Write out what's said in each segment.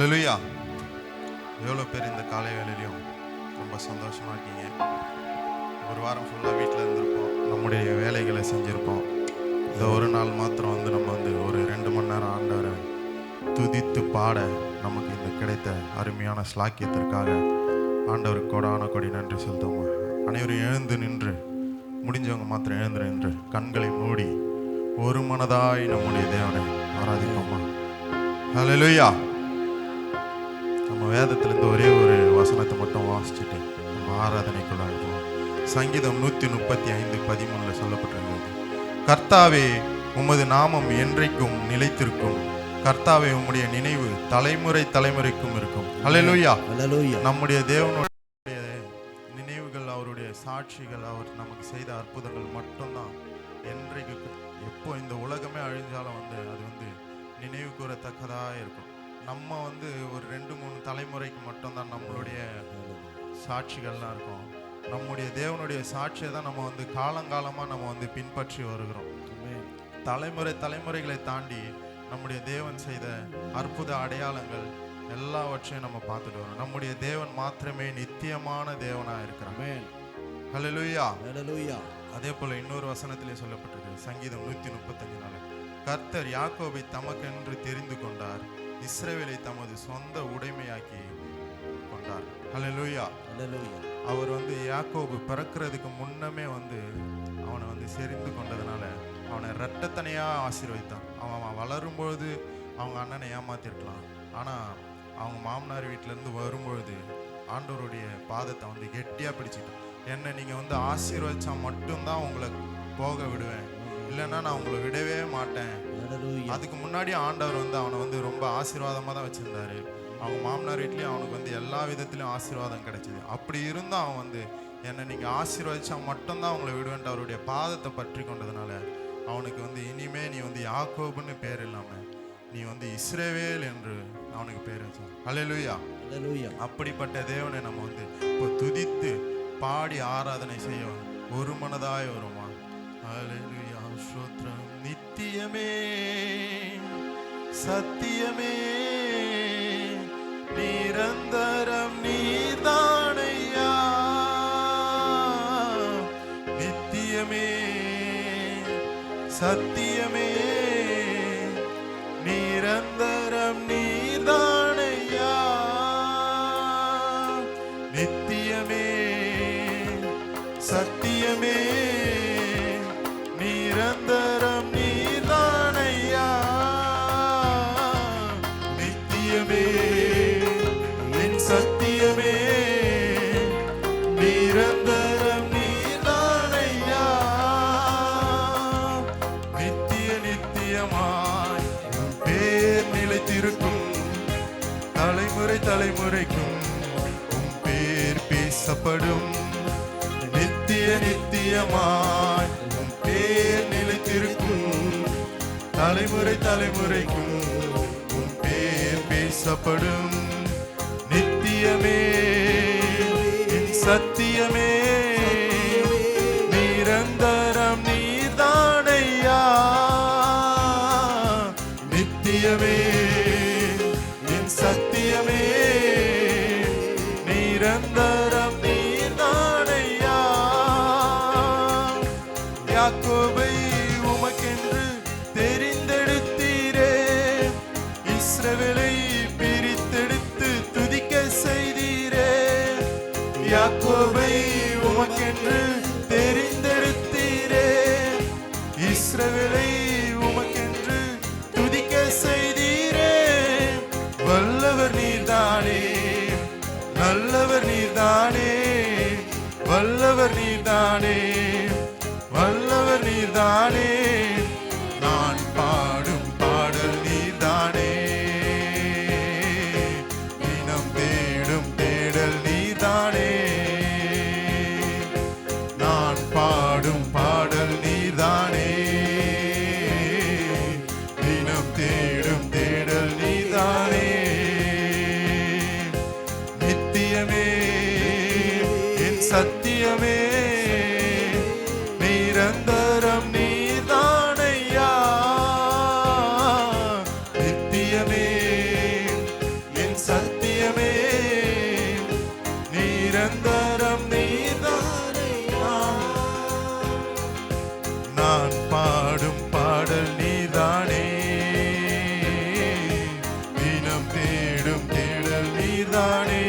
ஹல்லேலூயா. எவ்வளோ பேர் இந்த காலை வேளையிலையும் ரொம்ப சந்தோஷமாக இருக்கீங்க. ஒரு வாரம் ஃபுல்லாக வீட்டில் இருந்திருப்போம், நம்முடைய வேலைகளை செஞ்சுருப்போம். இந்த ஒரு நாள் மாத்திரம் நம்ம ஒரு 2 மணி நேரம் ஆண்டவரை துதித்து பாட நமக்கு இந்த கிடைத்த அருமையான ஸ்லாக்கியத்திற்காக ஆண்டவருக்கு கோடான கோடி நன்றி செலுத்துவோம். அனைவரும் எழுந்து நின்று, முடிஞ்சவங்க மாத்திரம் எழுந்து நின்று கண்களை மூடி ஒரு மனதாய் நம்முடைய தேவனை ஆராதிப்போமா. ஹல்லேலூயா. நம்ம வேதத்திலிருந்து ஒரே ஒரு வசனத்தை மட்டும் வாசிச்சுட்டு நம்ம ஆராதனைக்குள்ளாக போவோம். சங்கீதம் 135:13 சொல்லப்பட்டிருக்கிறது, கர்த்தாவே உமது நாமம் என்றைக்கும் நிலைத்திருக்கும், கர்த்தாவே உம்முடைய நினைவு தலைமுறை தலைமுறைக்கும் இருக்கும். ஹல்லேலூயா. நம்முடைய தேவனுடைய நினைவுகள், அவருடைய சாட்சிகள், அவர் நமக்கு செய்த அற்புதங்கள் மட்டும்தான் என்றைக்கு, எப்போ இந்த உலகமே அழிஞ்சாலும் அது நினைவு கூறத்தக்கதாக இருக்கும். நம்ம ஒரு 2-3 தலைமுறைக்கு மட்டும்தான் நம்மளுடைய சாட்சிகள்லாம் இருக்கும். நம்முடைய தேவனுடைய சாட்சியை தான் நம்ம காலங்காலமாக நம்ம பின்பற்றி வருகிறோம். தலைமுறை தலைமுறைகளை தாண்டி நம்முடைய தேவன் செய்த அற்புத அடையாளங்கள் எல்லாவற்றையும் நம்ம பார்த்துட்டு வரோம். நம்முடைய தேவன் மாத்திரமே நித்தியமான தேவனாக இருக்கிறாங்க. ஹல்லேலூயா. அதே போல இன்னொரு வசனத்திலே சொல்லப்பட்டிருக்கு, சங்கீதம் 135:4, கர்த்தர் யாக்கோபை தமக்கென்று தெரிந்து கொண்டார், இஸ்ரவேலை தமது சொந்த உடைமையாக்கி கொண்டார். ஹல்லேலூயா. அவர் யாக்கோபு பிறக்கிறதுக்கு முன்னமே அவனை செறிந்து கொண்டதுனால அவனை இரட்டத்தனையாக ஆசீர்வதித்தான். அவன் வளரும்பொழுது அவங்க அண்ணனை ஏமாத்திருக்கலாம், ஆனால் அவங்க மாமனார் வீட்டிலேருந்து வரும்பொழுது ஆண்டவருடைய பாதத்தை கெட்டியாக பிடிச்சிட்டான். என்னை நீங்கள் ஆசீர்வதிச்சா மட்டும்தான் உங்களை போக விடுவேன், இல்லைன்னா நான் உங்களை விடவே மாட்டேன். அதுக்கு முன்னாடி ஆண்டவர் அவனை ரொம்ப ஆசீர்வாதமாக தான் வச்சுருந்தாரு. அவங்க மாமனார் வீட்லேயும் அவனுக்கு எல்லா விதத்துலையும் ஆசீர்வாதம் கிடைச்சிது. அப்படி இருந்தால் அவன் என்னை நீங்கள் ஆசீர்வதிச்சா மட்டும்தான் அவங்களை விடுவேன்ட்டு அவருடைய பாதத்தை பற்றி கொண்டதுனால அவனுக்கு இனிமே நீ யாக்கோபுன்னு பேர் இல்லாமல் நீ இஸ்ரவேல் என்று அவனுக்கு பேர் வச்சான். ஹல்லேலூயா. அப்படிப்பட்ட தேவனை நம்ம இப்போ துதித்து பாடி ஆராதனை செய்ய ஒரு மனதாய் வருமா. ஹல்லேலூயா. ஸ்தோத்திரம். நித்தியமே சத்தியமே நிரந்தரம் நீதானையா, நித்தியமே சத்தியமே நிரந்தரம் நீதானையா, நித்தியமே சத்தியமே நிரந்தரம் நீதானையா, நித்தியமே சத்தியமே நிரந்தரம் நீதானையா, நித்திய நித்தியமாய் உன் பேர் நிலைத்திருக்கும், தலைமுறை தலைமுறைக்கும் உன் பேர் பேசப்படும். நித்திய நித்தியமாய் உன் பேர் நிலைத்திருக்கும், தலைமுறை தலைமுறைக்கும் உன் பேர் பேசப்படும். நித்தியமே சத்தியமே நிரந்தரம் நீதானையா, நித்தியமே சத்தியமே நிரந்தரம் நீதானையா, யாக்கோபை உமக்கென்று தெரிந்தெடுத்தீரே, இஸ்ரவேலை பிரித்தெடுத்து துதிக்க செய்தீரே, யாக்கோபை உமக்கென்று தெரிந்தெடுத்தீரே, இஸ்ரவேலை உமக்கென்று துதிக்க செய்தீரே, வல்லவர் நீர்தானே, நல்லவர் நீர்தானே, வல்லவர் நீர்தானே, வல்லவர் நீர்தானே, நான் பாடும் பாடல் நீர்தானே, தினம் தேடும் தேடல் நீர்தானே, நான் பாடும் பாடல் நீர்தானே, தினம் தேடும் தேடல் நீர்தானே, நித்தியமே சத்தியமே நிரந்தரம் நீதானையா, நித்தியமே நான் பாடும் பாடல் நீதானே, தினம் தேடும் தேடல் நீதானே.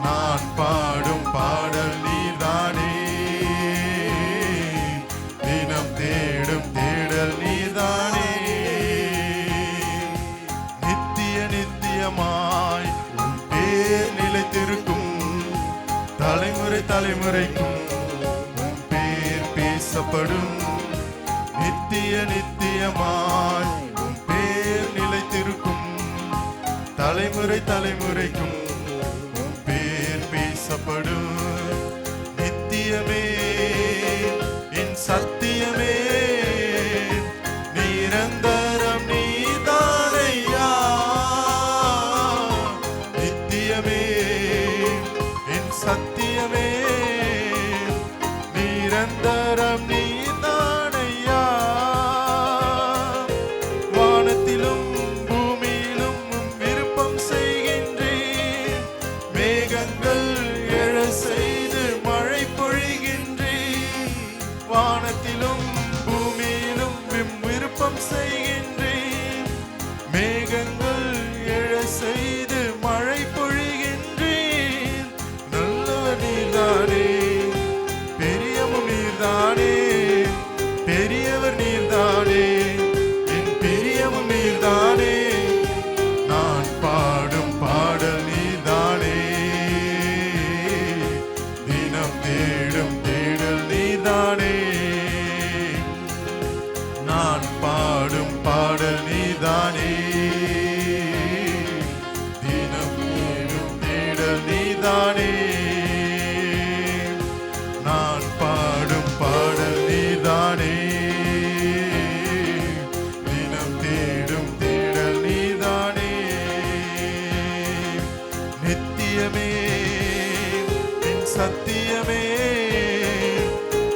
நான் பாடும் பாடல் நீதானே, தினம் தேடும் தேடல் நீதானே. நித்திய நித்தியமாய் உன் பேர் நிலைத்திருக்கும், தலைமுறை தலைமுறைக்கும் உன் பேர் பேசப்படும். நித்திய நித்தியமாய் உன் பேர் நிலைத்திருக்கும், தலைமுறை தலைமுறைக்கும் உன் பேர் பேசப்படும். நித்தியமே என் சத்தியமே, நிரந்தரம் நீதானையா. நித்தியமே என் சத்தியமே, நிரந்தரம் நீதானையா. வானத்திலும் பூமியிலும் உம் விருப்பம் செய்கின்றேன், மேகங்கள் எழ செய்து மழை பொழிகின்றேன். வானத்திலும் பூமியிலும் உம் விருப்பம் செய்கின்றேன், மேகங்கள் எழ செய்து மழை பொழிகின்றேன். நல்லவர் நீர்தானே, பெரியவும் நீர்தானே, பெரியவர் நீர்தானே, என் பிரியவும் நீர்தானே. நான் பாடும் பாடல் நீர்தானே, தினம் தேடும் தேடல் நீர்தானே. நான் பாடும் பாடல் நீர்தானே, தினம் தேடும் தேடல் நீர்தானே. நான் பாடும் பாடல் நீர்தானே, தினம் தேடும் தேடல் நீர்தானே. நித்தியமே என் சத்தியமே,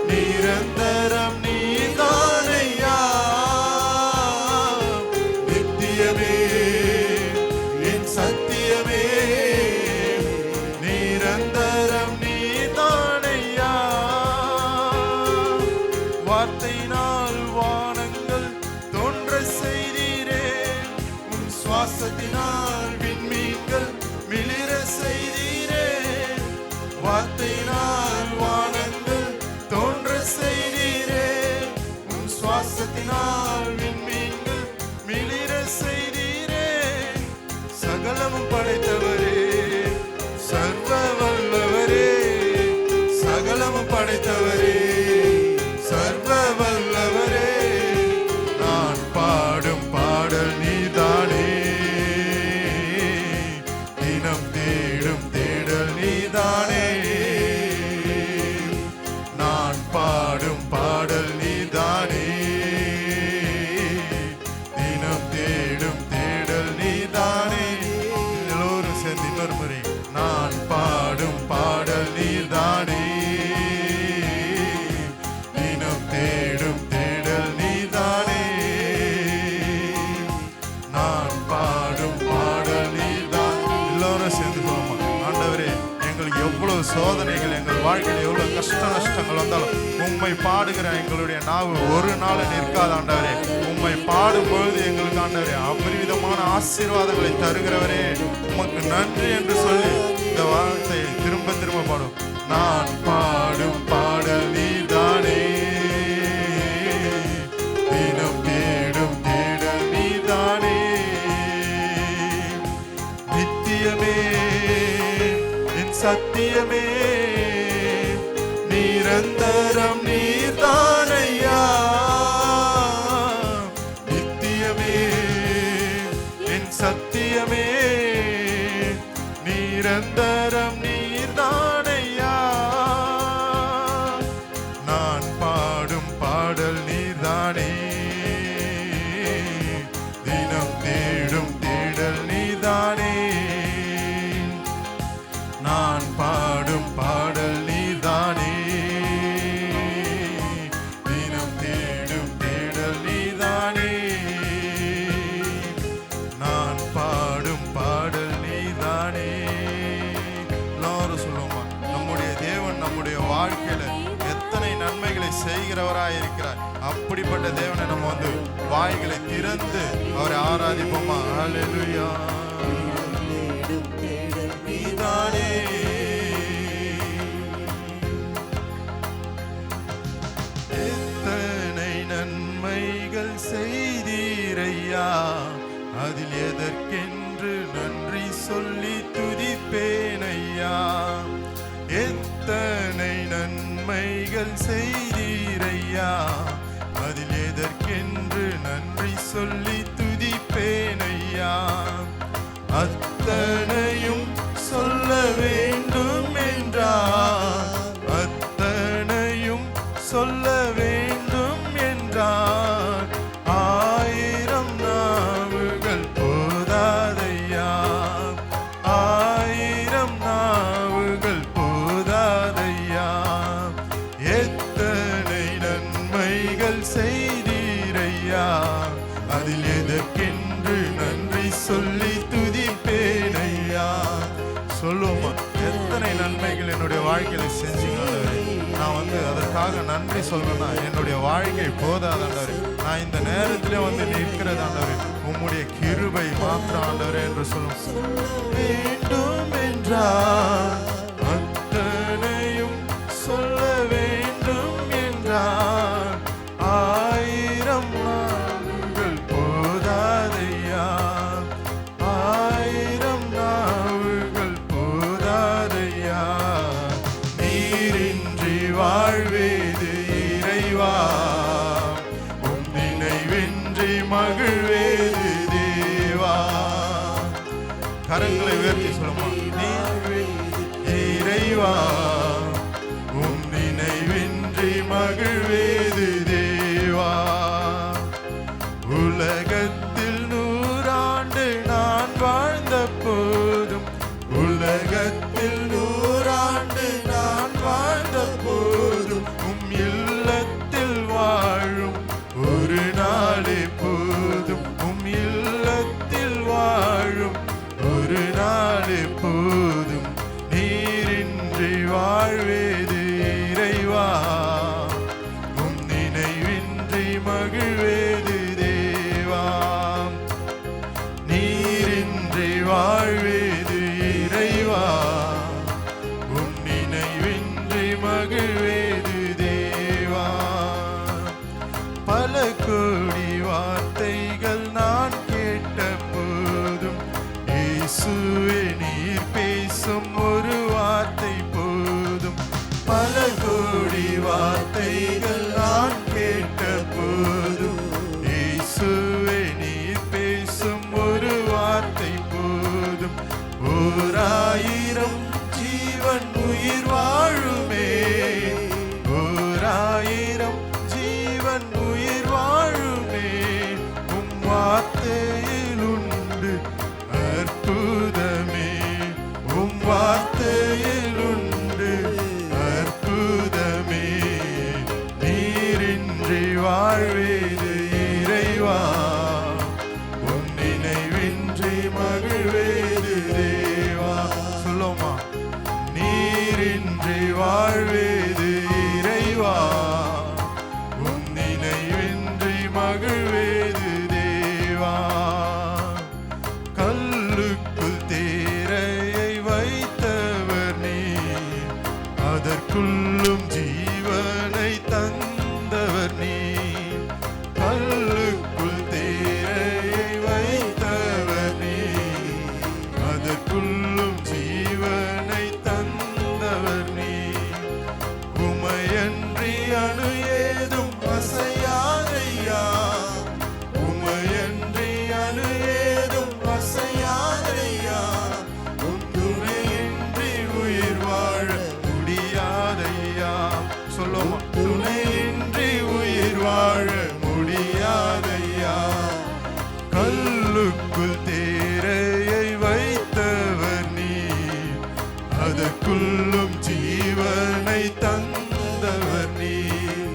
நிரந்தரம் நீதானையா. நித்தியமே என் சத்தியமே, நிரந்தரம் நீதானையா. வார்த்தையினால் வானங்கள் தோன்ற செய்தீரே, உன் சுவாசத்தினால் விண்மீன்கள் மிளிர செய்தீரே. வார்த்தையினால் வானங்கள் தோன்ற செய்தீரே, உன் சுவாசத்தினால் விண்மீன்கள் மிளிர செய்தீரே. சகலமும் படைத்தவரே, சர்வ வல்லவரே, சகலமும் படைத்தவரே, சர்வ வல்லவரே. நான் பாடும் பாடல் நீதானே, தினம் தேடும் தேடல் நீதானே. நான் பாடும் பாடல் நீதானே, தினம் தேடும் தேடல் நீதானே. எல்லோரும் சேர்ந்து இன்னொரு முறை. நான் பாடும் பாடல் நீதானே, தினம் தேடும் தேடல் நீதானே. நான் பாடும் பாடல் நீதான். எல்லோரும் சேர்ந்து போவோமா? ஆண்டவரே, எங்களுக்கு எவ்வளவு சோதனைகள், எங்கள் வாழ்க்கையில் எவ்வளவு கஷ்ட நஷ்டங்கள் வந்தாலும் உம்மை பாடுகிற எங்களுடைய நாவு ஒரு நாள் நிற்காது ஆண்டவரே. உம்மை பாடும்பொழுது எங்களுக்கு ஆண்டவரே அபரிவிதமான ஆசீர்வாதங்களை தருகிறவரே, உமக்கு நன்றி என்று சொல்லி இந்த வார்த்தையை திரும்ப திரும்ப பாடும். நான் பாடும் பாடல் நீதானே, தினம் தேடும் தேடல் நீதானே. நித்தியமே என் சத்தியமே, நிரந்தரம் நீதானையா. நித்தியமே என் சத்தியமே, நிரந்தரம் நீர்தானையா. நான் பாடும் பாடல் நீர்தானே, தினம் தேடும் தேடல் நீர்தானே. நான் பாடும் பாடல் நீர்தானே, தினம் தேடும் தேடல் நீர்தானே. நான் பாடும் பாடல் நீர்தானே. எல்லாரும் சொல்லுவோமா? நம்முடைய தேவன் நம்முடைய வாழ்க்கையில எத்தனை நன்மைகளை செய்கிறவராய் இருக்கிறார். அப்படிப்பட்ட தேவனை நம்ம வந்து வாய்களை திறந்து அவரை ஆராதிப்போமா? ஹல்லேலூயா. நீதானே எத்தனை நன்மைகள் செய்தீரையா, அதில் எதற்கென்று நன்றி சொல்லி துதிப்பேனையா. எத்தனை நன்மைகள் செய்தீரையா, அதில் எதற்கென்று நன்றி சொல்லி துதிப்பேனையா. அத்தனையும் சொல்ல வேண்டும் என்றார், அத்தனையும் சொல்ல வேண்டும் என்றார். ஆயிரம் நாவுகள் போதாதையா, ஆயிரம் நாவுகள் போதாதையா. எத்தனை நன்மைகள் செய்தீரையா, அதில் எதற்கென்று நன்றி சொல்லி துதிப்பேனையா. சொல்லுவோமா? எத்தனை நன்மைகள் என்னுடைய வாழ்க்கையில செஞ்சீங்க ஆண்டவரே, நான் வந்து அதற்காக நன்றி சொல்லணும்னா என்னுடைய வாழ்க்கை போதாது ஆண்டவரே. நான் இந்த நேரத்திலே வந்து நிற்கிறது ஆண்டவரே, உம்முடைய கிருபை மாத்திரம் ஆண்டவரே என்று சொல்லும் வேண்டும் என்றார். அத்தனையும் சொல்ல வேண்டும் என்றார். ஆயிரம் நாவுகள் போதாதையா, ஆயிரம் நாவுகள் போதாதையா. நீரின்றி வாழ்வேது இறைவா, உம் நினைவின்றி மகிழ்வேது தேவா. கரங்களை உயர்த்தி சொல்லுமா? இறைவா, உம் நினைவின்றி மகிழ்வேது தேவா. உலகத்தில் 100 ஆண்டு நான் வாழ்ந்த போதும், உலகத்தில் 100 ஆண்டு நான் வாழ்ந்த போதும், உம் இல்லத்தில் வாழும் ஒரு நாளே போதும், உம் இல்லத்தில் வாழும் ஒரு நாளே போதும். நீரின்றி வாழ்வேது இறைவா, உம் நினைவின்றி மகிழ்வேது தேவா. நீரின்றி வாழ்வேது இறைவா, உம் நினைவின்றி மகிழ்வேது தேவா. பல கோடி வார்த்தைகள் நான் கேட்ட போதும், இயேசுவே நீர் பேசும் ஒரு வார்த்தை போதும். பல கோடி வார்த்தைகள் நான் கேட்ட போதும், இயேசுவே நீர் பேசும் ஒரு வார்த்தை போதும். 1000 ஜீவன் உயிர் வாழுமே, 1000 ஜீவன் உயிர் வாழுமே. உம் வார்த்தையில் உண்டு அற்புதமே, உம் வார்த்தையில் உண்டு அற்புதமே. நீரின்றி வாழ்வேது இறைவா, உம் நினைவின்றி மகிழ்வேது தேவா. சொல்லுமா? நீரின்றி வாழ்வேது இறைவா, உம் நினைவின்றி மகிழ்வேது தேவா. கல்லுக்குள் தேரையை வைத்தவர் நீர், அதற்குள்ளும் ஜீவனை தந்தவர் நீர். கல்லுக்குள் தேரையை வைத்தவர் நீர், அதற்குள்ளும் ஜீவனை தந்தவர் நீர். உமையன்றி அணு ஏதும் அசையாதையா, உமையன்றி அணு ஏதும் அசையாதையா. உம் துணையின்றி உயிர் வாழ முடியாதையா. சொல்லுமா? துணையின்றி உயிர் வாழ முடியாதையா. கல்லுக்குள் தேரையை வைத்தவர் நீர், அதற்குள்ளும் ஜீவனை தந்தவர் நீர்.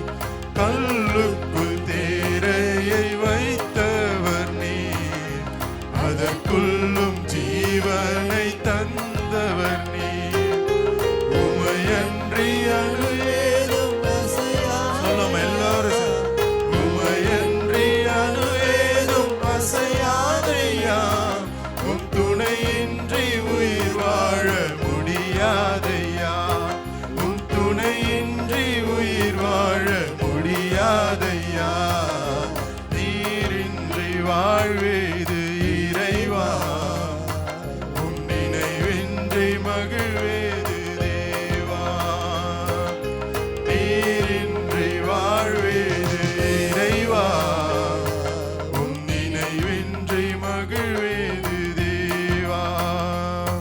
கல்லுக்குள் தேரையை வைத்தவர் நீர், அதற்குள்ளும் ஜீவனை தந்தவர் நீர். உமையன்றி அணு ஏதும் அசையாதையா. முடியாதையா, உன் துணையின்றி உயிர் வாழ முடியாதையா, நீரின்றி வாழ்வேது இறைவா, உன் நினைவின்றி மகிழ்வே